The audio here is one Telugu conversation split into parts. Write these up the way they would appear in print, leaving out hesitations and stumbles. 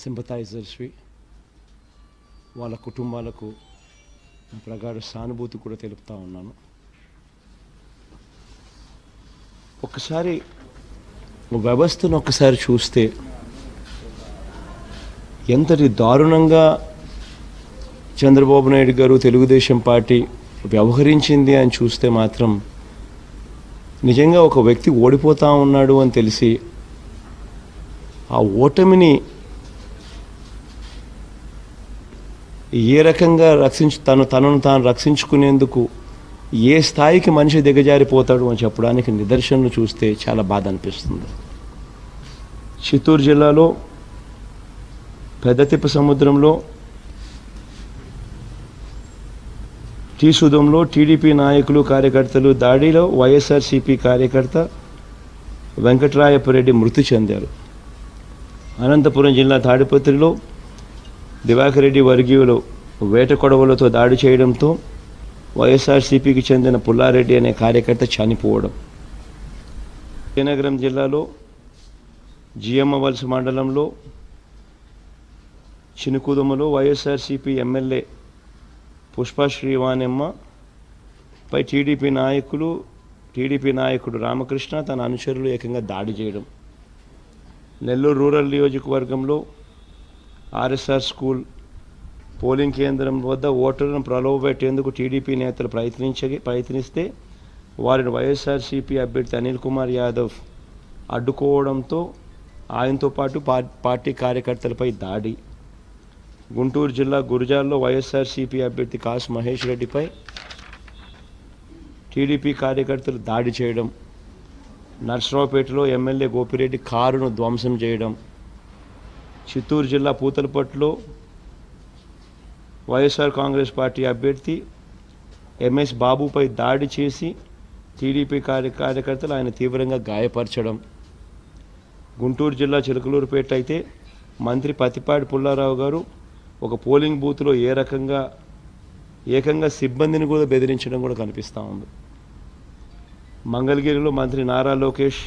సింపథైజర్స్వి, వాళ్ళ కుటుంబాలకు ప్రగాఢ సానుభూతి కూడా తెలుపుతా ఉన్నాను. ఒకసారి వ్యవస్థను ఒక్కసారి చూస్తే ఎంతటి దారుణంగా చంద్రబాబు నాయుడు గారు తెలుగుదేశం పార్టీ వ్యవహరించింది అని చూస్తే మాత్రం నిజంగా ఒక వ్యక్తి ఓడిపోతా ఉన్నాడు అని తెలిసి ఆ ఓటమిని ఏ రకంగా తనను తాను రక్షించుకునేందుకు ఏ స్థాయికి మనిషి దిగజారిపోతాడు అని చెప్పడానికి నిదర్శనలు చూస్తే చాలా బాధ అనిపిస్తుంది. చిత్తూరు జిల్లాలో పెద్దతిప్ప సముద్రంలో టీసుదంలో టీడీపీ నాయకులు కార్యకర్తలు దాడిలో వైఎస్ఆర్సీపీ కార్యకర్త వెంకట్రాయపరెడ్డి మృతి చెందారు. అనంతపురం జిల్లా తాడిపత్రిలో దివాకర్ రెడ్డి వర్గీయులు వేట కొడవలతో దాడి చేయడంతో వైఎస్ఆర్సీపీకి చెందిన పుల్లారెడ్డి అనే కార్యకర్త చనిపోవడం. విజయనగరం జిల్లాలో జియమ్మవలస మండలంలో చినుకుదుమలో వైఎస్ఆర్సీపీ ఎమ్మెల్యే పుష్ప శ్రీవాణెమ్మ పై టీడీపీ నాయకుడు రామకృష్ణ తన అనుచరులు ఏకంగా దాడి చేయడం. నెల్లూరు రూరల్ నియోజకవర్గంలో ఆర్ఎస్ఆర్ స్కూల్ పోలింగ్ కేంద్రం వద్ద ఓటర్లను ప్రలోభపెట్టేందుకు టీడీపీ నేతలు ప్రయత్నిస్తే వారిని వైఎస్ఆర్సీపీ అభ్యర్థి అనిల్ కుమార్ యాదవ్ అడ్డుకోవడంతో ఆయనతో పాటు పార్టీ కార్యకర్తలపై దాడి. గుంటూరు జిల్లా గురజాల్లో వైఎస్ఆర్సీపీ అభ్యర్థి కాసు మహేష్ రెడ్డిపై టీడీపీ కార్యకర్తలు దాడి చేయడం. నర్సరావుపేటలో ఎమ్మెల్యే గోపిరెడ్డి కారును ధ్వంసం చేయడం. చిత్తూరు జిల్లా పూతలపట్టులో వైఎస్ఆర్ కాంగ్రెస్ పార్టీ అభ్యర్థి ఎంఎస్ బాబుపై దాడి చేసి టీడీపీ కార్యకర్తలు ఆయన తీవ్రంగా గాయపరచడం. గుంటూరు జిల్లా చిలకలూరుపేట అయితే మంత్రి పత్తిపాటి పుల్లారావు గారు ఒక పోలింగ్ బూత్లో ఏకంగా సిబ్బందిని కూడా బెదిరించడం కూడా కనిపిస్తూ ఉంది. మంగళగిరిలో మంత్రి నారా లోకేష్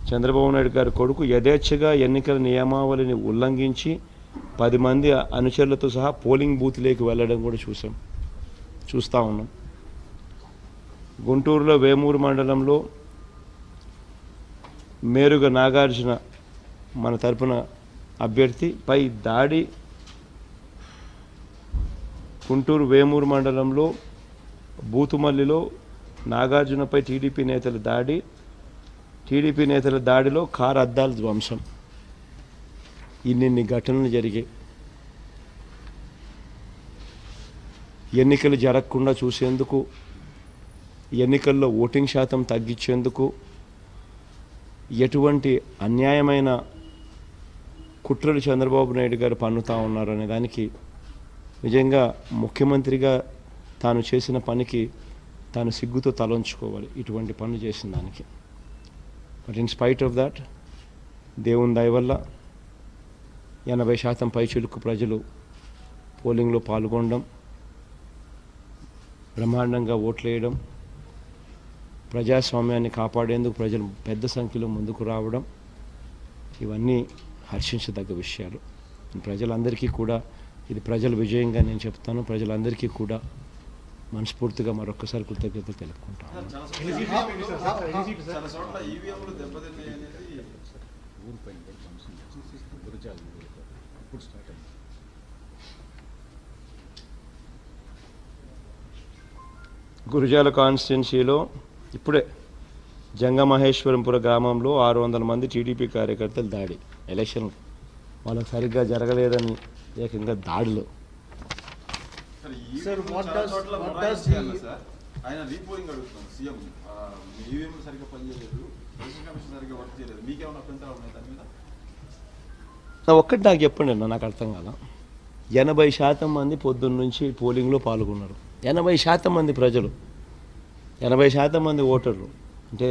చంద్రబాబు నాయుడు గారి కొడుకు యథేచ్ఛగా ఎన్నికల నియమావళిని ఉల్లంఘించి 10 మంది అనుచరులతో సహా పోలింగ్ బూత్లోకి వెళ్ళడం కూడా చూస్తూ ఉన్నాం. గుంటూరులో వేమూరు మండలంలో మేరుగ నాగార్జున మన తరపున అభ్యర్థిపై దాడి. గుంటూరు వేమూరు మండలంలో బూతుమల్లిలో నాగార్జునపై టీడీపీ నేతల దాడిలో కారు అద్దాల ధ్వంసం. ఇన్ని ఘటనలు జరిగాయి. ఎన్నికలు జరగకుండా చూసేందుకు, ఎన్నికల్లో ఓటింగ్ శాతం తగ్గించేందుకు ఎటువంటి అన్యాయమైన కుట్రలు చంద్రబాబు నాయుడు గారు పన్నుతా ఉన్నారు అనే దానికి నిజంగా ముఖ్యమంత్రిగా తాను చేసిన పనికి తాను సిగ్గుతో తలంచుకోవాలి, ఇటువంటి పనులు చేసిన దానికి. But in spite of that దేవుని దయ వల్ల 80% పైచిలుకు ప్రజలు పోలింగ్లో పాల్గొనడం, బ్రహ్మాండంగా ఓట్లేయడం, ప్రజాస్వామ్యాన్ని కాపాడేందుకు ప్రజలు పెద్ద సంఖ్యలో ముందుకు రావడం, ఇవన్నీ హర్షించదగ్గ విషయాలు. ప్రజలందరికీ కూడా ఇది ప్రజల విజయంగా నేను చెప్తాను. ప్రజలందరికీ కూడా మనస్ఫూర్తిగా మరొకసారి కృతజ్ఞతలు తెలుపుకుంటాను. గురజాల కాన్స్టిట్యున్సీలో ఇప్పుడే జంగమహేశ్వరంపుర గ్రామంలో 600 మంది టీడీపీ కార్యకర్తలు దాడి. ఎలక్షన్ వాళ్ళకి సరిగ్గా జరగలేదని ఏకంగా దాడులు. ఒక్కటి నాకు చెప్పండి అన్న, నాకు అర్థం కాదా. 80% మంది పొద్దున్న నుంచి పోలింగ్లో పాల్గొన్నారు. 80% మంది ప్రజలు, 80% మంది ఓటర్లు అంటే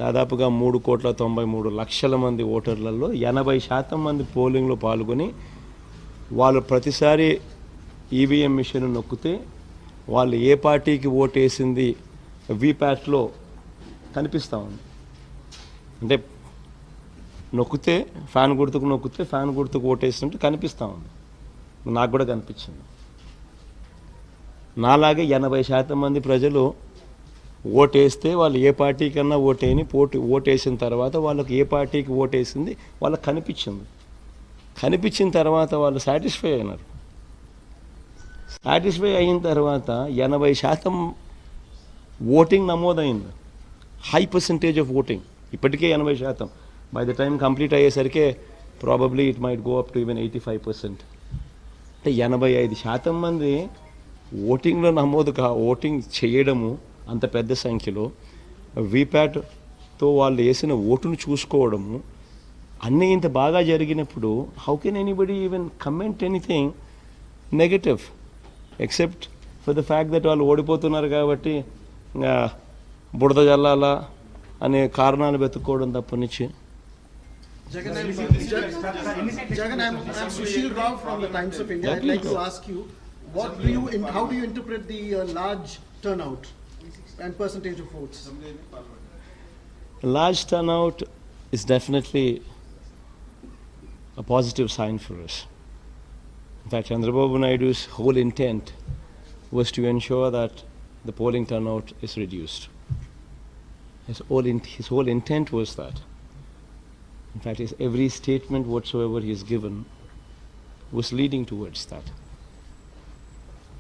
దాదాపుగా 3,93,00,000 మంది ఓటర్లలో 80% మంది పోలింగ్లో పాల్గొని వాళ్ళు ప్రతిసారి ఈవీఎం మిషన్ నొక్కితే వాళ్ళు ఏ పార్టీకి ఓటేసింది వీప్యాట్లో కనిపిస్తూ ఉంది. అంటే నొక్కితే ఫ్యాన్ గుర్తుకు నొక్కితే ఫ్యాన్ గుర్తుకు ఓటేస్తుంటే కనిపిస్తూ ఉంది. నాకు కూడా కనిపించింది. నాలాగే 80% మంది ప్రజలు ఓటేస్తే వాళ్ళు ఏ పార్టీకన్నా ఓటేని ఓటేసిన తర్వాత వాళ్ళకి ఏ పార్టీకి ఓటేసింది వాళ్ళకి కనిపించిన తర్వాత వాళ్ళు సాటిస్ఫై అయినారు. సాటిస్ఫై అయిన తర్వాత 80% ఓటింగ్ నమోదైంది. హై పర్సంటేజ్ ఆఫ్ ఓటింగ్ ఇప్పటికే 80%. బై ద టైం కంప్లీట్ అయ్యేసరికి probably it might go up to even 85%. అంటే 85% మంది ఓటింగ్లో ఓటింగ్ చేయడము, అంత పెద్ద సంఖ్యలో వీప్యాట్తో వాళ్ళు వేసిన ఓటును చూసుకోవడము అన్నీ ఇంత బాగా జరిగినప్పుడు how can anybody even comment anything negative except for the fact that వాళ్ళు ఓడిపోతున్నారు కాబట్టి బుడద జల్లాలా అనే కారణాలు వెతుక్కోవడం తప్పనిచ్చి. Jagan, I'm Sushil Rao from the Times of India. I'd like to ask you, how do you interpret the large turnout and percentage of votes? Large turnout is definitely a positive sign for us. In fact, Chandrababu Naidu's whole intent was to ensure that the polling turnout is reduced. His whole intent was that. In fact, every statement whatsoever he has given was leading towards that.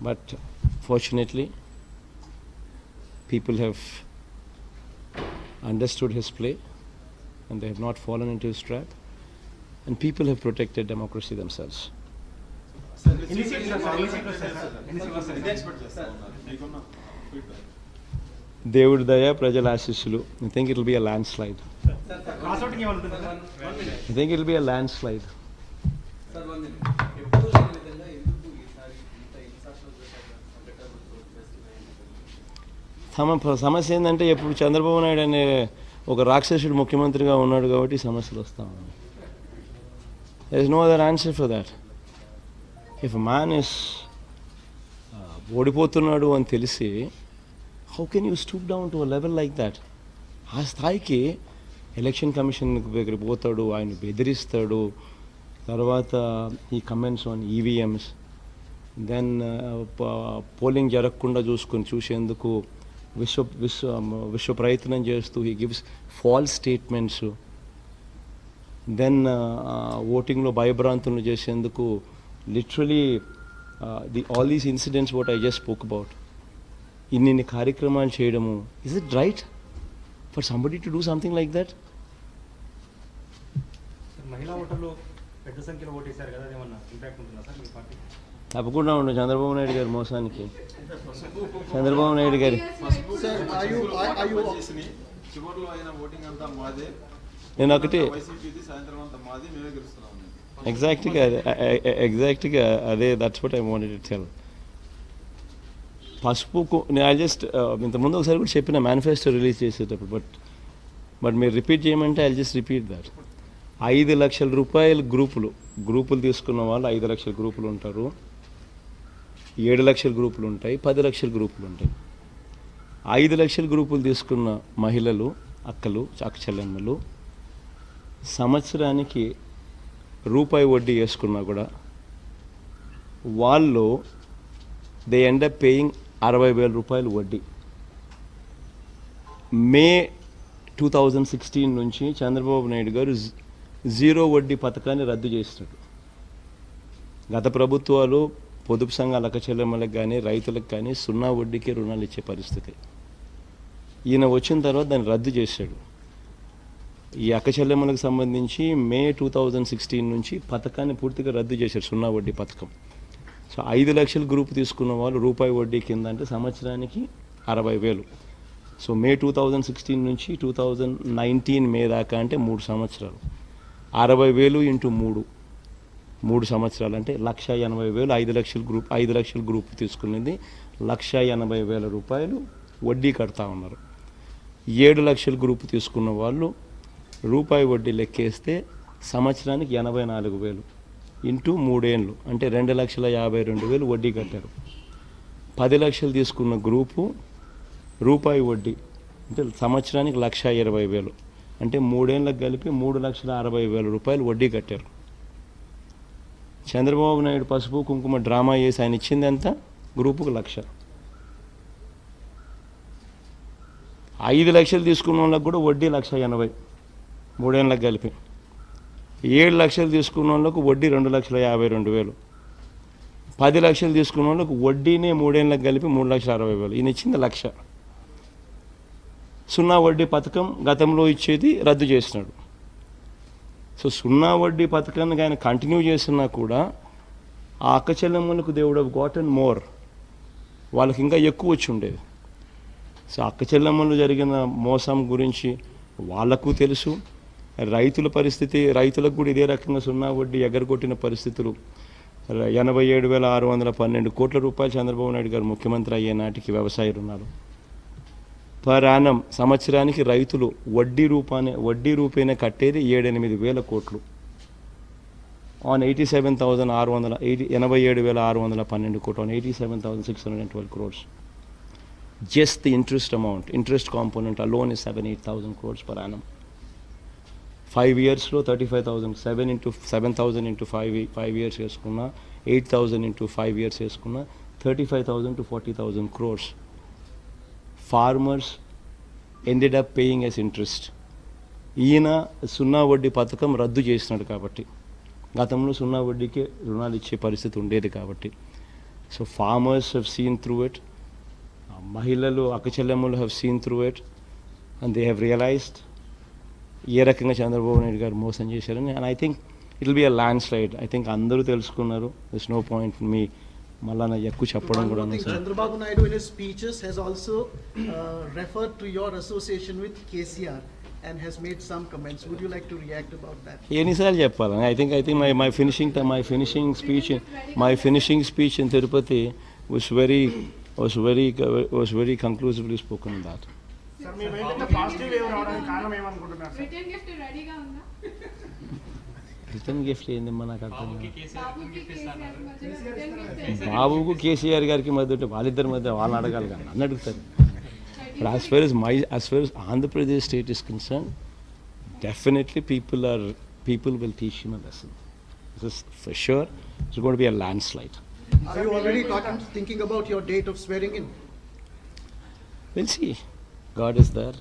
But fortunately, people have understood his play and they have not fallen into his trap, and people have protected democracy themselves. దేవుడి దయ, ప్రజల ఆశీస్సులు. I think it will be a landslide. I think it will be a landslide. సమస్య ఏంటంటే ఇప్పుడు చంద్రబాబు నాయుడు అనే ఒక రాక్షసుడు ముఖ్యమంత్రిగా ఉన్నాడు కాబట్టి సమస్యలు వస్తూ ఉన్నాయి. There is no other answer for that. If a man is ఓడిపోతున్నాడు అని తెలిసి how can you stoop down to a level like that? ఆ స్థాయికి ఎలక్షన్ కమిషన్ దగ్గరికి పోతాడు, ఆయన బెదిరిస్తాడు. తర్వాత ఈ comments on EVMs, then polling జరగకుండా చూసేందుకు విశ్వ ప్రయత్నం చేస్తూ he gives false statements. Then ఓటింగ్లో భయభ్రాంతులను చేసేందుకు literally all these incidents what I just spoke about, ఇన్ని కార్యక్రమాలు చేయడము. Is it right for somebody to do something like that? మహిళా ఓటర్లు పెద్ద సంఖ్యలో ఓటేశారు కదా, ఏమన్నా ఇంపాక్ట్ ఉంటుందా సార్ మీ పార్టీ? తప్పకుండా ఉండదు. చంద్రబాబు నాయుడు గారి మోసానికి, చంద్రబాబు నాయుడు గారి నేను ఒకటి ఎగ్జాక్ట్గా అదే that's what I wanted to tell. పసుపుకు నేను జస్ట్ ఇంతకుముందు ఒకసారి కూడా చెప్పిన మేనిఫెస్టో రిలీజ్ చేసేటప్పుడు, బట్ మీరు రిపీట్ చేయమంటే ఐ జస్ట్ రిపీట్ దట్. 5 లక్షల రూపాయల గ్రూపులు తీసుకున్న వాళ్ళు 5 లక్షల గ్రూపులు ఉంటారు, 7 లక్షల గ్రూపులు ఉంటాయి, 10 లక్షల గ్రూపులు ఉంటాయి. 5 లక్షల గ్రూపులు తీసుకున్న మహిళలు, అక్క చెల్లెమ్మలు సంవత్సరానికి రూపాయి వడ్డీ వేసుకున్నా కూడా వాళ్ళు దే ఎండ్ అప్ పేయింగ్ 60,000 రూపాయలు వడ్డీ. మే 2016 నుంచి చంద్రబాబు నాయుడు గారు జీరో వడ్డీ పథకాన్ని రద్దు చేసినాడు. గత ప్రభుత్వాలు పొదుపు సంఘాల అక్క చెల్లెమ్మలకు కానీ రైతులకు కానీ 0 వడ్డీకే రుణాలు ఇచ్చే పరిస్థితి. ఈయన వచ్చిన తర్వాత దాన్ని రద్దు చేశాడు. ఈ అక్క చెల్లెమ్మలకు సంబంధించి మే 2016 నుంచి పథకాన్ని పూర్తిగా రద్దు చేశారు, 0 వడ్డీ పథకం. సో 5 లక్షల గ్రూప్ తీసుకున్న వాళ్ళు రూపాయి వడ్డీ కింద అంటే సంవత్సరానికి 60,000. సో మే 2016 నుంచి 2019 మే దాకా అంటే 3 సంవత్సరాలు, 60,000 ఇంటూ 3 సంవత్సరాలు అంటే 1,80,000. 5 లక్షల గ్రూప్ తీసుకునేది 1,80,000 రూపాయలు వడ్డీ కడతా ఉన్నారు. 7 లక్షల గ్రూప్ తీసుకున్న వాళ్ళు రూపాయి వడ్డీ లెక్కేస్తే సంవత్సరానికి 84,000 ఇంటూ 3 ఏళ్ళు అంటే 2,52,000 వడ్డీ కట్టారు. 10 లక్షలు తీసుకున్న గ్రూపు రూపాయి వడ్డీ అంటే సంవత్సరానికి 1,20,000 అంటే 3 ఏళ్ళకి కలిపి 3,60,000 రూపాయలు వడ్డీ కట్టారు. చంద్రబాబు నాయుడు పసుపు కుంకుమ డ్రామా చేసి ఆయన ఇచ్చింది ఎంత? గ్రూపుకు 1,00,000. 5 లక్షలు తీసుకున్న వాళ్ళకి కూడా వడ్డీ 1,80,000 3 ఏళ్ళకి కలిపి. 7 లక్షలు తీసుకున్న వాళ్ళకు వడ్డీ 2,52,000. 10 లక్షలు తీసుకున్న వాళ్ళకు వడ్డీనే 3 ఏళ్ళకి కలిపి 3,60,000. ఈయన ఇచ్చింది 1,00,000. సున్నా వడ్డీ పథకం గతంలో ఇచ్చేది రద్దు చేసినాడు. సో సున్నా వడ్డీ పథకాన్ని ఆయన కంటిన్యూ చేస్తున్నా కూడా ఆ అక్క చెల్లెమ్మలకు they would have gotten more, వాళ్ళకి ఇంకా ఎక్కువ వచ్చి ఉండేది. సో అక్క చెల్లెమ్మలు జరిగిన మోసం గురించి వాళ్లకు తెలుసు. రైతుల పరిస్థితి, రైతులకు కూడా ఇదే రకంగా సున్నా వడ్డీ ఎగరగొట్టిన పరిస్థితులు. 87,612 కోట్ల రూపాయలు చంద్రబాబు నాయుడు గారు ముఖ్యమంత్రి అయ్యే నాటికి వ్యవసాయ రుణాలు పర్ యానం సంవత్సరానికి రైతులు వడ్డీ రూపేనే కట్టేది 7-8 కోట్లు ఆన్ 87,612 కోట్లు on 87,612 crores. Just the interest component alone is 7,000-8,000 crores per annum. 5 yearsలో 35,000, 7,000 into 5 years వేసుకున్నా, 8,000 into 5 years వేసుకున్నా 35,000 to 40,000 crores. Farmers ended up paying as interest. ఈయన సున్నా వడ్డీ పథకం రద్దు చేసినాడు కాబట్టి, గతంలో సున్నా వడ్డీకి రుణాలు ఇచ్చే పరిస్థితి ఉండేది కాబట్టి. So farmers have seen through it, మహిళలు అక్క చెల్లెమ్మలు have seen through it, and they have realized ఏ రకంగా చంద్రబాబు నాయుడు గారు మోసం చేశారని. And I think it will be a landslide. I think అందరూ తెలుసుకున్నారు. దిస్ నో పాయింట్ మీ మళ్ళా ఎక్కువ చెప్పడం కూడా. Chandrababu Naidu in his speeches has also referred to your association with KCR and has made some comments. Would you like to react about that? ఎన్నిసార్లు చెప్పాలని? I think my finishing speech in Tirupati was very conclusively spoken on that. Sir మీ వైపు ఇంత పాజిటివ్ వేవ్ రావడానికి కారణం ఏమనుకుంటున్నారు సార్? రిటర్న్ గిఫ్ట్ రెడీగా ఉందా? రిటర్న్ గిఫ్ట్ ఏందమ్మా నాకు అర్థం కాదు. బాబుకి కేసీఆర్ మధ్య రిటర్న్ గిఫ్ట్ బాబుకు కేసీఆర్ గారికి మధ్య ఉంటే వాళ్ళిద్దరి మధ్య వాళ్ళని అడగాలి కానీ నన్ను అడుగుతారు. But as far as Andhra Pradesh state is concerned, definitely people will teach him a lesson. This is for sure. It's going to be a landslide. Are you already thinking about your date of swearing in? We'll see. God is there.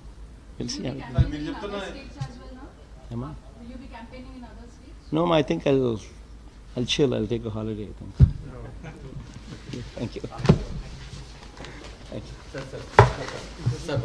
We'll see. states as well now? Emma? Will you be campaigning in other states? No, I think I'll chill. I'll take a holiday, I think. Thank you. Sir,